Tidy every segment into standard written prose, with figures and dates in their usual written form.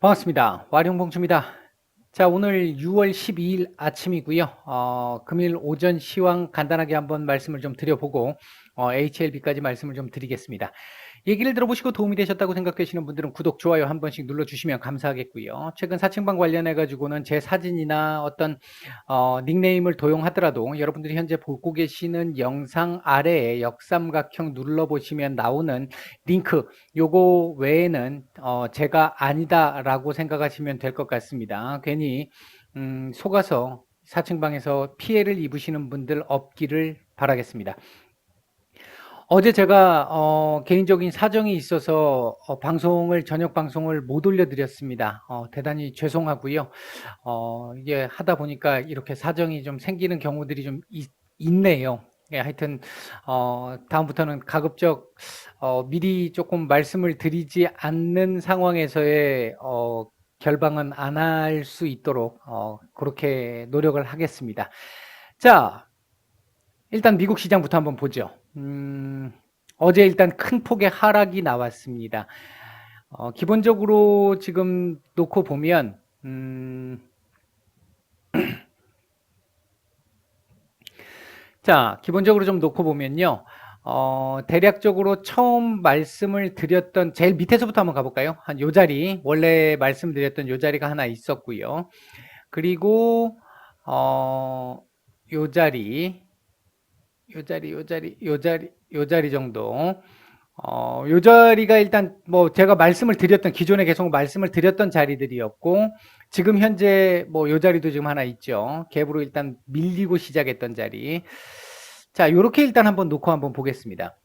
반갑습니다. 와룡봉주입니다. 자, 오늘 6월 12일 아침이고요. 금일 오전 시황 간단하게 한번 말씀을 좀 드려보고 HLB까지 말씀을 좀 드리겠습니다. 얘기를 들어보시고 도움이 되셨다고 생각되시는 분들은 구독, 좋아요 한 번씩 눌러주시면 감사하겠고요. 최근 사칭방 관련해가지고는 제 사진이나 어떤 닉네임을 도용하더라도 여러분들이 현재 보고 계시는 영상 아래에 역삼각형 눌러보시면 나오는 링크, 요거 외에는 제가 아니다라고 생각하시면 될 것 같습니다. 괜히 속아서 사칭방에서 피해를 입으시는 분들 없기를 바라겠습니다. 어제 제가 개인적인 사정이 있어서 저녁 방송을 못 올려드렸습니다. 대단히 죄송하고요. 이게 하다 보니까 이렇게 사정이 좀 생기는 경우들이 좀 있네요. 예, 하여튼 다음부터는 가급적 미리 조금 말씀을 드리지 않는 상황에서의 결방은 안 할 수 있도록 그렇게 노력을 하겠습니다. 자, 일단 미국 시장부터 한번 보죠. 어제 일단 큰 폭의 하락이 나왔습니다. 기본적으로 지금 놓고 보면 자, 기본적으로 좀 놓고 보면요. 대략적으로 처음 말씀을 드렸던 제일 밑에서부터 한번 가볼까요? 한 요 자리, 원래 말씀드렸던 요 자리가 하나 있었고요. 그리고 요 자리 정도. 요 자리가 일단 뭐 제가 말씀을 드렸던 기존에 계속 말씀을 드렸던 자리들이었고, 지금 현재 뭐 요 자리도 지금 하나 있죠. 갭으로 일단 밀리고 시작했던 자리. 자, 요렇게 일단 한번 놓고 한번 보겠습니다.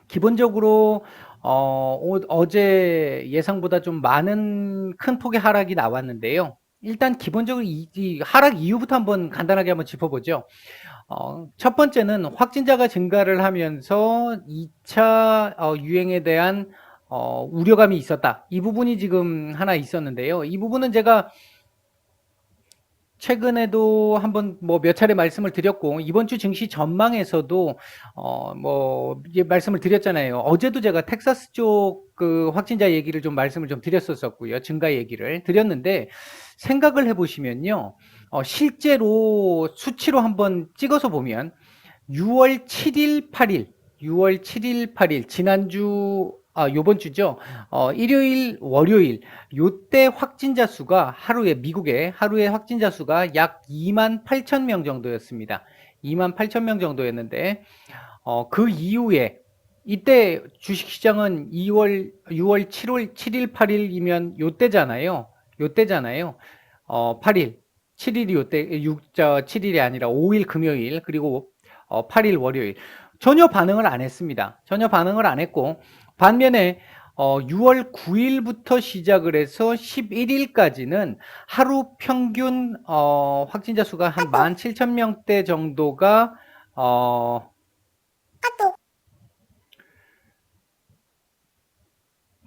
기본적으로 어제 예상보다 좀 많은 큰 폭의 하락이 나왔는데요. 일단 기본적으로 이 하락 이유부터 한번 간단하게 한번 짚어보죠. 첫 번째는 확진자가 증가를 하면서 2차 유행에 대한 우려감이 있었다. 이 부분이 지금 하나 있었는데요. 이 부분은 제가 최근에도 한번 뭐 몇 차례 말씀을 드렸고, 이번 주 증시 전망에서도 뭐 말씀을 드렸잖아요. 어제도 제가 텍사스 쪽 그 확진자 얘기를 좀 말씀을 좀 드렸었고요. 증가 얘기를 드렸는데, 생각을 해보시면요. 실제로 수치로 한번 찍어서 보면 6월 7일, 8일, 지난주, 요번 주죠. 일요일, 월요일, 요때 확진자 수가 미국의 하루의 확진자 수가 약 2만 8천 명 정도였습니다. 2만 8천 명 정도였는데, 그 이후에, 이때 주식시장은 6월 7일, 8일이면 요때잖아요. 8일. 7일이 요때, 7일이 아니라 5일 금요일, 그리고 8일 월요일. 전혀 반응을 안 했습니다. 전혀 반응을 안 했고, 반면에 6월 9일부터 시작을 해서 11일까지는 하루 평균 확진자 수가 한 17,000명대 정도가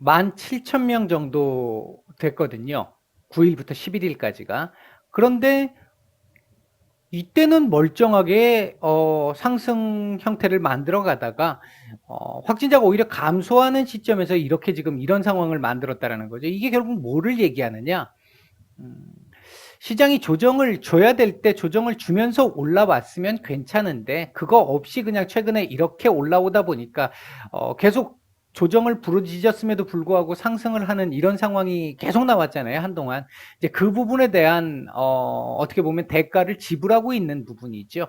17,000명 정도 됐거든요. 9일부터 11일까지가. 그런데 이때는 멀쩡하게 상승 형태를 만들어 가다가 확진자가 오히려 감소하는 시점에서 이렇게 지금 이런 상황을 만들었다라는 거죠. 이게 결국 뭐를 얘기하느냐? 시장이 조정을 줘야 될 때 조정을 주면서 올라왔으면 괜찮은데, 그거 없이 그냥 최근에 이렇게 올라오다 보니까 계속 조정을 부르짖었음에도 불구하고 상승을 하는 이런 상황이 계속 나왔잖아요, 한동안. 이제 그 부분에 대한 어떻게 보면 대가를 지불하고 있는 부분이죠.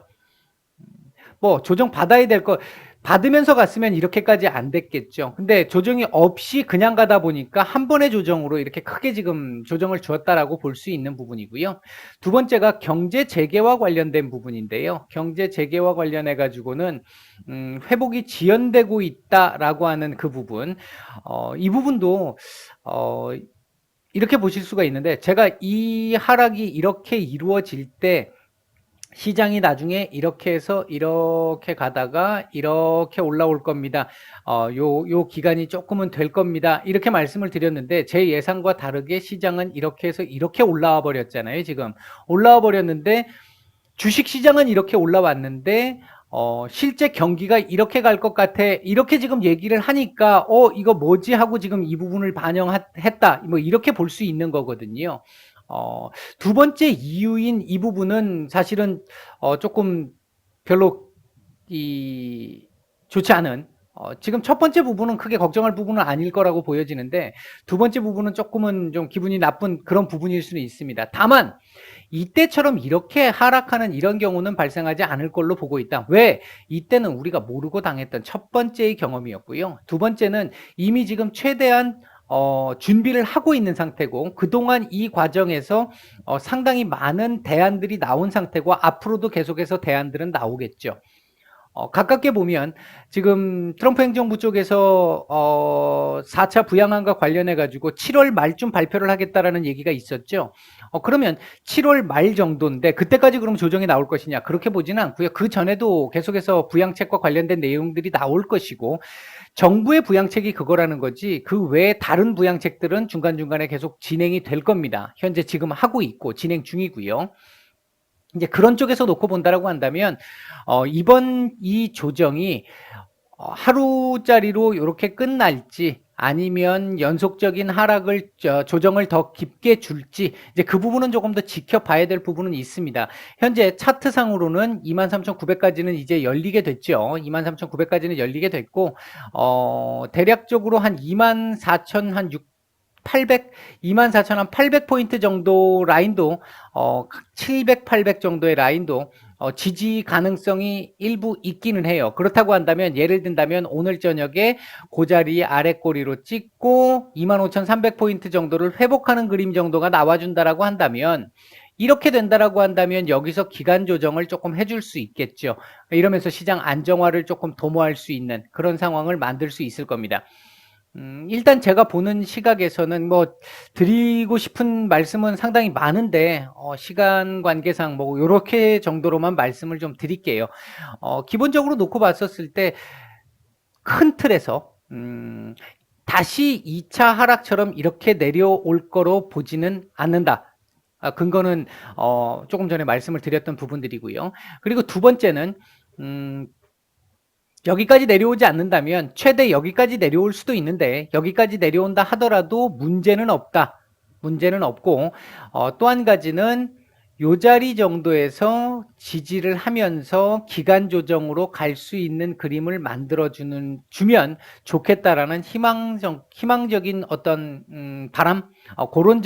뭐 조정 받아야 될 거 받으면서 갔으면 이렇게까지 안 됐겠죠. 근데 조정이 없이 그냥 가다 보니까 한 번의 조정으로 이렇게 크게 지금 조정을 주었다라고 볼 수 있는 부분이고요. 두 번째가 경제 재개와 관련된 부분인데요. 경제 재개와 관련해 가지고는 회복이 지연되고 있다라고 하는 그 부분. 이 부분도 이렇게 보실 수가 있는데, 제가 이 하락이 이렇게 이루어질 때 시장이 나중에 이렇게 해서 이렇게 가다가 이렇게 올라올 겁니다. 요 기간이 조금은 될 겁니다. 이렇게 말씀을 드렸는데, 제 예상과 다르게 시장은 이렇게 해서 이렇게 올라와 버렸잖아요. 지금 올라와 버렸는데, 주식 시장은 이렇게 올라왔는데 실제 경기가 이렇게 갈 것 같아. 이렇게 지금 얘기를 하니까, 이거 뭐지? 하고 지금 이 부분을 반영했다. 뭐, 이렇게 볼 수 있는 거거든요. 두 번째 이유인 이 부분은 사실은, 조금 별로, 좋지 않은, 지금 첫 번째 부분은 크게 걱정할 부분은 아닐 거라고 보여지는데, 두 번째 부분은 조금은 좀 기분이 나쁜 그런 부분일 수는 있습니다. 다만, 이때처럼 이렇게 하락하는 이런 경우는 발생하지 않을 걸로 보고 있다. 왜? 이때는 우리가 모르고 당했던 첫 번째의 경험이었고요. 두 번째는 이미 지금 최대한 준비를 하고 있는 상태고, 그동안 이 과정에서 상당히 많은 대안들이 나온 상태고, 앞으로도 계속해서 대안들은 나오겠죠. 가깝게 보면 지금 트럼프 행정부 쪽에서 4차 부양안과 관련해 가지고 7월 말쯤 발표를 하겠다라는 얘기가 있었죠. 그러면 7월 말 정도인데 그때까지 그럼 조정이 나올 것이냐? 그렇게 보지는 않고요. 그 전에도 계속해서 부양책과 관련된 내용들이 나올 것이고, 정부의 부양책이 그거라는 거지 그 외에 다른 부양책들은 중간중간에 계속 진행이 될 겁니다. 현재 지금 하고 있고 진행 중이고요. 이제 그런 쪽에서 놓고 본다라고 한다면, 이번 이 조정이 하루짜리로 이렇게 끝날지 아니면 연속적인 하락을 조정을 더 깊게 줄지, 이제 그 부분은 조금 더 지켜봐야 될 부분은 있습니다. 현재 차트상으로는 23,900까지는 이제 열리게 됐죠. 23,900까지는 열리게 됐고, 대략적으로 한 24,000 한 800, 24,800포인트 정도 라인도, 700, 800 정도의 라인도, 지지 가능성이 일부 있기는 해요. 그렇다고 한다면, 예를 든다면 오늘 저녁에 그 자리 아래꼬리로 찍고 25,300포인트 정도를 회복하는 그림 정도가 나와준다라고 한다면, 이렇게 된다라고 한다면 여기서 기간 조정을 조금 해줄 수 있겠죠. 이러면서 시장 안정화를 조금 도모할 수 있는 그런 상황을 만들 수 있을 겁니다. 일단 제가 보는 시각에서는 뭐 드리고 싶은 말씀은 상당히 많은데, 시간 관계상 뭐 요렇게 정도로만 말씀을 좀 드릴게요. 기본적으로 놓고 봤었을 때 큰 틀에서, 다시 2차 하락처럼 이렇게 내려올 거로 보지는 않는다. 근거는, 조금 전에 말씀을 드렸던 부분들이고요. 그리고 두 번째는, 여기까지 내려오지 않는다면 최대 여기까지 내려올 수도 있는데, 여기까지 내려온다 하더라도 문제는 없다. 문제는 없고, 또 한 가지는 요 자리 정도에서 지지를 하면서 기간 조정으로 갈 수 있는 그림을 주면 좋겠다라는 희망적인 어떤 바람, 그런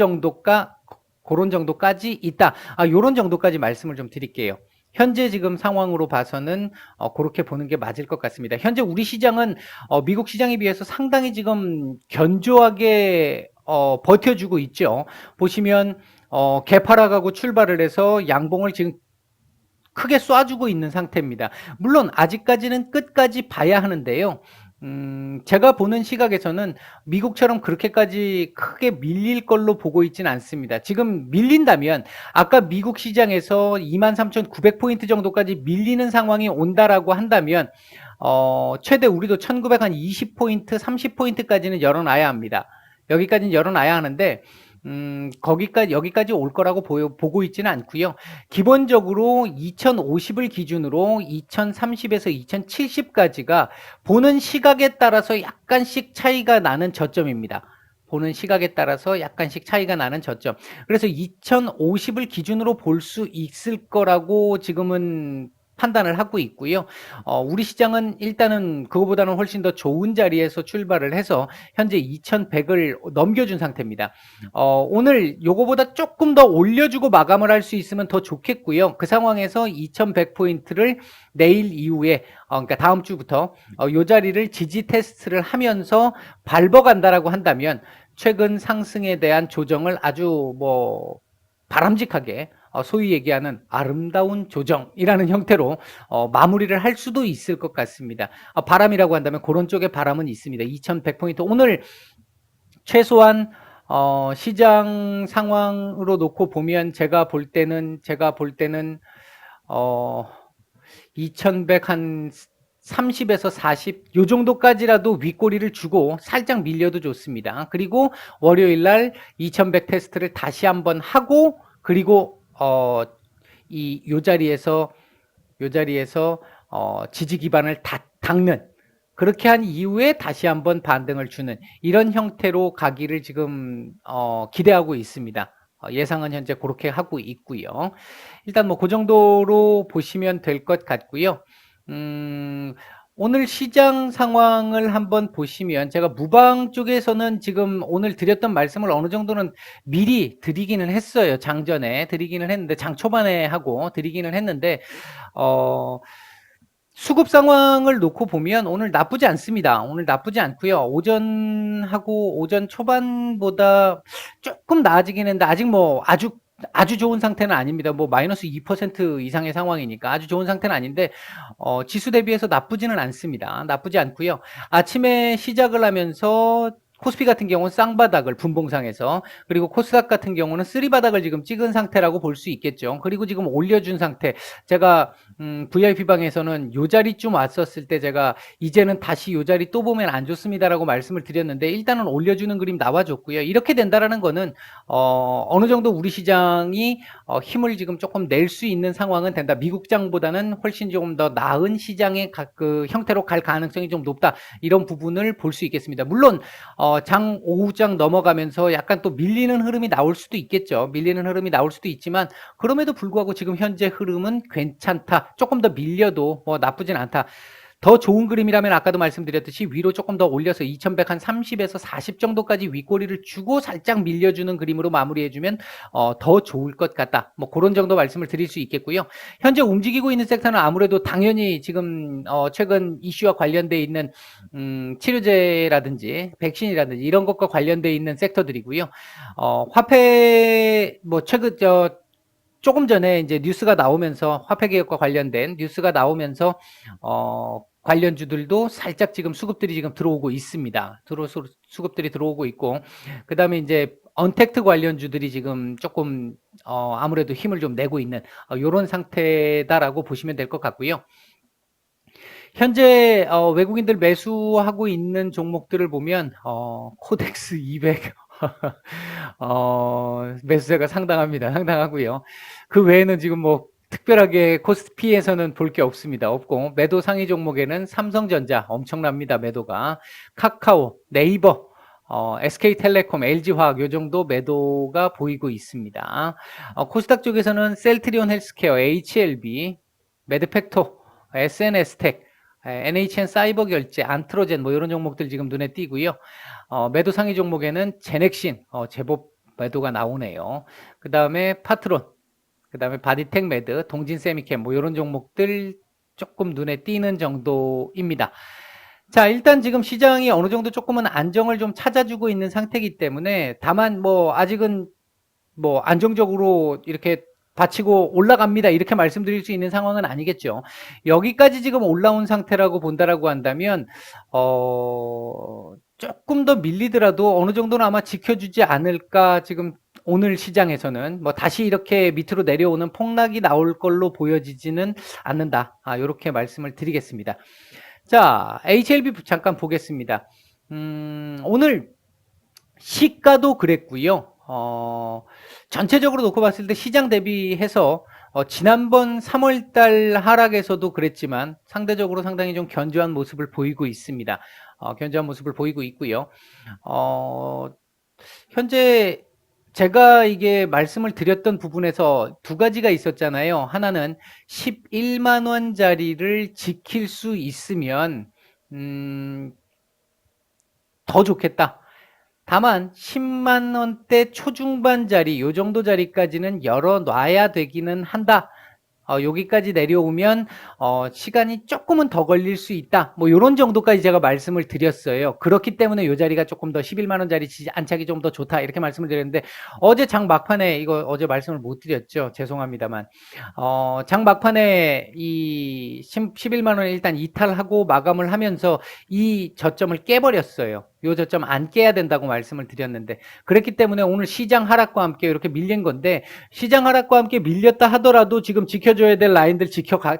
정도까지 있다. 요런 정도까지 말씀을 좀 드릴게요. 현재 지금 상황으로 봐서는 그렇게 보는 게 맞을 것 같습니다. 현재 우리 시장은 미국 시장에 비해서 상당히 지금 견조하게 버텨주고 있죠. 보시면 개파락하고 출발을 해서 양봉을 지금 크게 쏴주고 있는 상태입니다. 물론 아직까지는 끝까지 봐야 하는데요. 제가 보는 시각에서는 미국처럼 그렇게까지 크게 밀릴 걸로 보고 있지는 않습니다. 지금 밀린다면 아까 미국 시장에서 23,900포인트 정도까지 밀리는 상황이 온다라고 한다면, 최대 우리도 1920포인트, 30포인트까지는 열어놔야 합니다. 여기까지는 열어놔야 하는데, 여기까지 올 거라고 보고 있지는 않고요. 기본적으로 2050을 기준으로 2030에서 2070까지가 보는 시각에 따라서 약간씩 차이가 나는 저점입니다. 보는 시각에 따라서 약간씩 차이가 나는 저점. 그래서 2050을 기준으로 볼 수 있을 거라고 지금은 판단을 하고 있고요. 우리 시장은 일단은 그거보다는 훨씬 더 좋은 자리에서 출발을 해서 현재 2100을 넘겨준 상태입니다. 오늘 요거보다 조금 더 올려주고 마감을 할 수 있으면 더 좋겠고요. 그 상황에서 2100포인트를 내일 이후에, 그러니까 다음 주부터 요 자리를 지지 테스트를 하면서 밟아간다라고 한다면 최근 상승에 대한 조정을 아주 뭐 바람직하게, 소위 얘기하는 아름다운 조정이라는 형태로 마무리를 할 수도 있을 것 같습니다. 바람이라고 한다면 그런 쪽의 바람은 있습니다. 2100포인트 오늘 최소한 시장 상황으로 놓고 보면 제가 볼 때는 2100 한 30에서 40, 요 정도까지라도 윗꼬리를 주고 살짝 밀려도 좋습니다. 그리고 월요일 날 2100 테스트를 다시 한번 하고, 그리고 요 자리에서 지지 기반을 닦는 그렇게 한 이후에 다시 한번 반등을 주는 이런 형태로 가기를 지금 기대하고 있습니다. 예상은 현재 그렇게 하고 있고요. 일단 뭐 그 정도로 보시면 될 것 같고요. 오늘 시장 상황을 한번 보시면 제가 무방 쪽에서는 지금 오늘 드렸던 말씀을 어느 정도는 미리 드리기는 했어요. 장전에 드리기는 했는데 장 초반에 하고 드리기는 했는데 수급 상황을 놓고 보면 오늘 나쁘지 않습니다. 오늘 나쁘지 않고요. 오전 초반보다 조금 나아지긴 했는데 아직 뭐 아주 좋은 상태는 아닙니다. 뭐 마이너스 2% 이상의 상황이니까 아주 좋은 상태는 아닌데 지수 대비해서 나쁘지는 않습니다. 나쁘지 않고요. 아침에 시작을 하면서 코스피 같은 경우는 쌍바닥을 분봉상에서 그리고 코스닥 같은 경우는 쓰리바닥을 지금 찍은 상태라고 볼 수 있겠죠. 그리고 지금 올려준 상태 제가 VIP방에서는 요 자리쯤 왔었을 때 제가 이제는 다시 요 자리 또 보면 안 좋습니다라고 말씀을 드렸는데 일단은 올려주는 그림 나와줬고요. 이렇게 된다라는 거는 어느 정도 우리 시장이 힘을 지금 조금 낼 수 있는 상황은 된다. 미국장보다는 훨씬 조금 더 나은 시장의 그 형태로 갈 가능성이 좀 높다. 이런 부분을 볼 수 있겠습니다. 물론 장 오후장 넘어가면서 약간 또 밀리는 흐름이 나올 수도 있겠죠. 밀리는 흐름이 나올 수도 있지만 그럼에도 불구하고 지금 현재 흐름은 괜찮다. 조금 더 밀려도 뭐 나쁘진 않다. 더 좋은 그림이라면 아까도 말씀드렸듯이 위로 조금 더 올려서 2100 한 30에서 40 정도까지 윗꼬리를 주고 살짝 밀려주는 그림으로 마무리해주면 더 좋을 것 같다. 뭐 그런 정도 말씀을 드릴 수 있겠고요. 현재 움직이고 있는 섹터는 아무래도 당연히 지금 최근 이슈와 관련돼 있는 치료제라든지 백신이라든지 이런 것과 관련돼 있는 섹터들이고요. 화폐 뭐 최근 조금 전에 이제 뉴스가 나오면서 화폐 개혁과 관련된 뉴스가 나오면서 관련주들도 살짝 지금 수급들이 지금 들어오고 있습니다. 수급들이 들어오고 있고 그다음에 이제 언택트 관련주들이 지금 조금 아무래도 힘을 좀 내고 있는 이런 상태다라고 보시면 될 것 같고요. 현재 외국인들 매수하고 있는 종목들을 보면 코덱스 200 매수세가 상당합니다. 상당하고요. 그 외에는 지금 뭐 특별하게 코스피에서는 볼 게 없습니다. 없고 매도 상위 종목에는 삼성전자 엄청납니다. 매도가 카카오, 네이버, SK텔레콤, LG화학 요 정도 매도가 보이고 있습니다. 코스닥 쪽에서는 셀트리온 헬스케어, HLB, 매드팩토, SNS텍, NHN 사이버 결제, 안트로젠 뭐 이런 종목들 지금 눈에 띄고요. 매도 상위 종목에는 제넥신 제법 매도가 나오네요. 그 다음에 파트론, 그 다음에 바디텍 매드, 동진 세미캠 뭐 이런 종목들 조금 눈에 띄는 정도입니다. 자, 일단 지금 시장이 어느 정도 조금은 안정을 좀 찾아주고 있는 상태이기 때문에 다만 뭐 아직은 뭐 안정적으로 이렇게 받치고 올라갑니다. 이렇게 말씀드릴 수 있는 상황은 아니겠죠. 여기까지 지금 올라온 상태라고 본다라고 한다면 조금 더 밀리더라도 어느 정도는 아마 지켜주지 않을까 지금 오늘 시장에서는 뭐 다시 이렇게 밑으로 내려오는 폭락이 나올 걸로 보여지지는 않는다. 이렇게 말씀을 드리겠습니다. 자, HLB 잠깐 보겠습니다. 오늘 시가도 그랬고요. 전체적으로 놓고 봤을 때 시장 대비해서 지난번 3월달 하락에서도 그랬지만 상대적으로 상당히 좀 견조한 모습을 보이고 있습니다. 견조한 모습을 보이고 있고요. 현재 제가 이게 말씀을 드렸던 부분에서 두 가지가 있었잖아요. 하나는 11만 원짜리를 지킬 수 있으면 더 좋겠다. 다만 10만 원대 초중반 자리 요 정도 자리까지는 열어놔야 되기는 한다. 여기까지 내려오면 시간이 조금은 더 걸릴 수 있다. 뭐 이런 정도까지 제가 말씀을 드렸어요. 그렇기 때문에 이 자리가 조금 더 11만 원짜리 안착이 좀 더 좋다 이렇게 말씀을 드렸는데 어제 장 막판에 이거 어제 말씀을 못 드렸죠. 죄송합니다만 장 막판에 이 11만 원을 일단 이탈하고 마감을 하면서 이 저점을 깨버렸어요. 요 저점 안 깨야 된다고 말씀을 드렸는데 그렇기 때문에 오늘 시장 하락과 함께 이렇게 밀린 건데 시장 하락과 함께 밀렸다 하더라도 지금 지켜줘야 될 라인들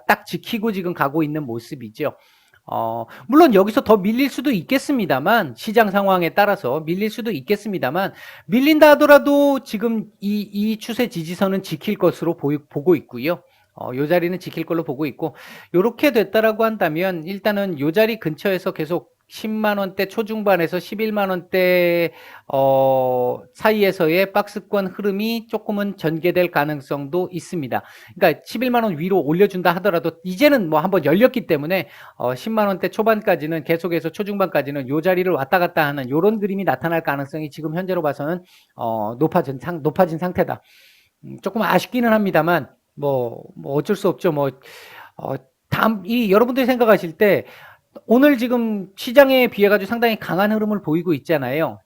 딱 지키고 지금 가고 있는 모습이죠. 물론 여기서 더 밀릴 수도 있겠습니다만 시장 상황에 따라서 밀릴 수도 있겠습니다만 밀린다 하더라도 지금 이 추세 지지선은 지킬 것으로 보고 있고요. 요 자리는 지킬 걸로 보고 있고, 요렇게 됐다라고 한다면 일단은 요 자리 근처에서 계속 10만 원대 초중반에서 11만 원대 사이에서의 박스권 흐름이 조금은 전개될 가능성도 있습니다. 그러니까 11만 원 위로 올려준다 하더라도 이제는 뭐 한번 열렸기 때문에 10만 원대 초반까지는 계속해서 초중반까지는 요 자리를 왔다 갔다 하는 요런 그림이 나타날 가능성이 지금 현재로 봐서는 높아진 상태다. 조금 아쉽기는 합니다만 뭐 어쩔 수 없죠. 여러분들이 생각하실 때 오늘 지금 시장에 비해 가지고 상당히 강한 흐름을 보이고 있잖아요.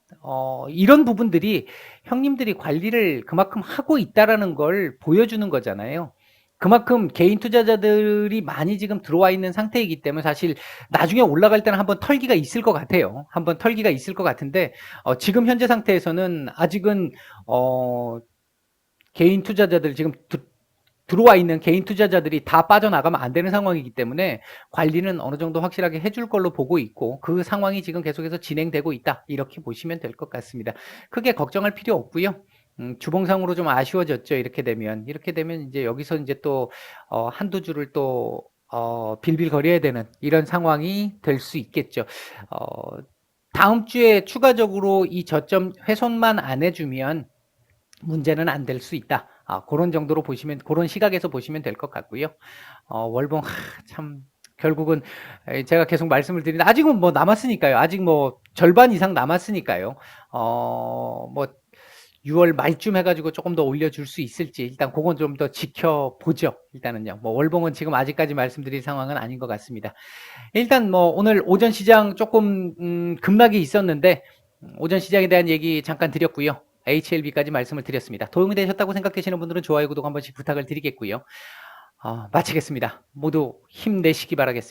이런 부분들이 형님들이 관리를 그만큼 하고 있다라는 걸 보여주는 거잖아요. 그만큼 개인 투자자들이 많이 지금 들어와 있는 상태이기 때문에 사실 나중에 올라갈 때는 한번 털기가 있을 것 같아요. 한번 털기가 있을 것 같은데 지금 현재 상태에서는 아직은 개인 투자자들 지금 들어와 있는 개인 투자자들이 다 빠져나가면 안 되는 상황이기 때문에 관리는 어느 정도 확실하게 해줄 걸로 보고 있고 그 상황이 지금 계속해서 진행되고 있다. 이렇게 보시면 될 것 같습니다. 크게 걱정할 필요 없고요. 주봉상으로 좀 아쉬워졌죠. 이렇게 되면 이제 여기서 이제 또 한두 주를 또 빌빌거려야 되는 이런 상황이 될 수 있겠죠. 다음 주에 추가적으로 이 저점 훼손만 안 해주면 문제는 안 될 수 있다. 그런 정도로 보시면, 그런 시각에서 보시면 될 것 같고요. 월봉, 참, 결국은 제가 계속 말씀을 드리는데, 아직은 뭐 남았으니까요. 아직 뭐 절반 이상 남았으니까요. 6월 말쯤 해가지고 조금 더 올려줄 수 있을지, 일단 그건 좀 더 지켜보죠. 일단은요. 월봉은 지금 아직까지 말씀드릴 상황은 아닌 것 같습니다. 일단 오늘 오전 시장 조금, 급락이 있었는데, 오전 시장에 대한 얘기 잠깐 드렸고요. HLB까지 말씀을 드렸습니다. 도움이 되셨다고 생각되시는 분들은 좋아요, 구독 한 번씩 부탁을 드리겠고요. 마치겠습니다. 모두 힘내시기 바라겠습니다.